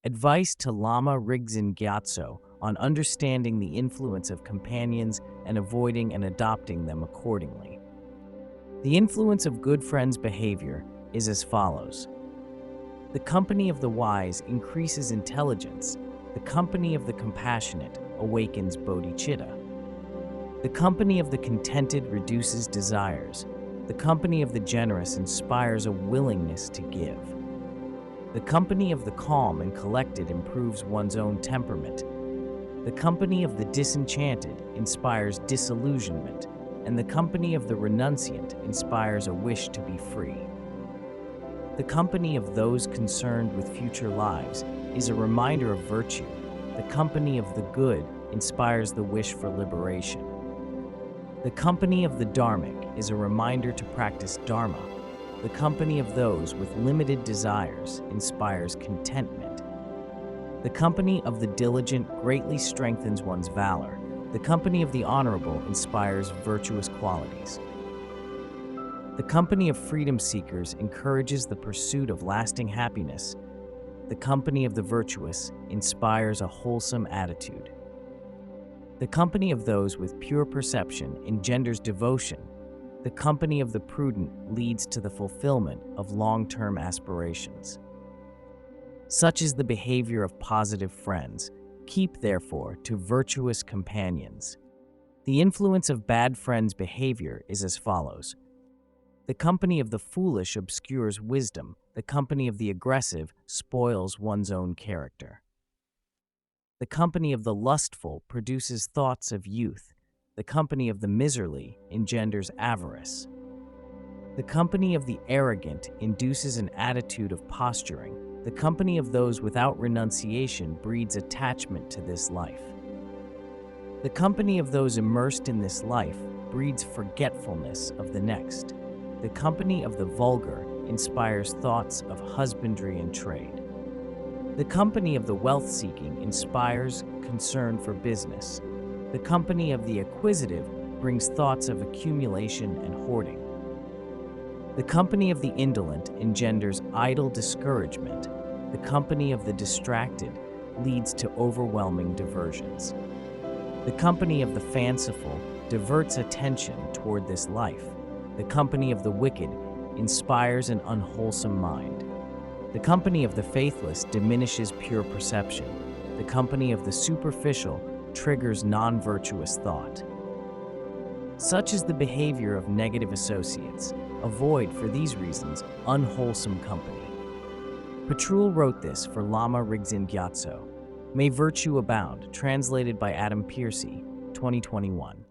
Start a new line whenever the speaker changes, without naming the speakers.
Advice to Lama Rigdzin Gyatso on understanding the influence of companions and avoiding and adopting them accordingly. The influence of good friends' behavior is as follows. The company of the wise increases intelligence. The company of the compassionate awakens bodhicitta. The company of the contented reduces desires. The company of the generous inspires a willingness to give. The company of the calm and collected improves one's own temperament. The company of the disenchanted inspires disillusionment, and the company of the renunciant inspires a wish to be free. The company of those concerned with future lives is a reminder of virtue. The company of the good inspires the wish for liberation. The company of the dharmic is a reminder to practice dharma. The company of those with limited desires inspires contentment. The company of the diligent greatly strengthens one's valor. The company of the honorable inspires virtuous qualities. The company of freedom seekers encourages the pursuit of lasting happiness. The company of the virtuous inspires a wholesome attitude. The company of those with pure perception engenders devotion. The company of the prudent leads to the fulfillment of long-term aspirations. Such is the behavior of positive friends. Keep, therefore, to virtuous companions. The influence of bad friends' behavior is as follows. The company of the foolish obscures wisdom. The company of the aggressive spoils one's own character. The company of the lustful produces thoughts of youth. The company of the miserly engenders avarice. The company of the arrogant induces an attitude of posturing. The company of those without renunciation breeds attachment to this life. The company of those immersed in this life breeds forgetfulness of the next. The company of the vulgar inspires thoughts of husbandry and trade. The company of the wealth-seeking inspires concern for business. The company of the acquisitive brings thoughts of accumulation and hoarding. The company of the indolent engenders idle discouragement. The company of the distracted leads to overwhelming diversions. The company of the fanciful diverts attention toward this life. The company of the wicked inspires an unwholesome mind. The company of the faithless diminishes pure perception. The company of the superficial triggers non-virtuous thought. Such is the behavior of negative associates. Avoid, for these reasons, unwholesome company. Patrul wrote this for Lama Rigdzin Gyatso. May Virtue Abound, translated by Adam Piercy, 2021.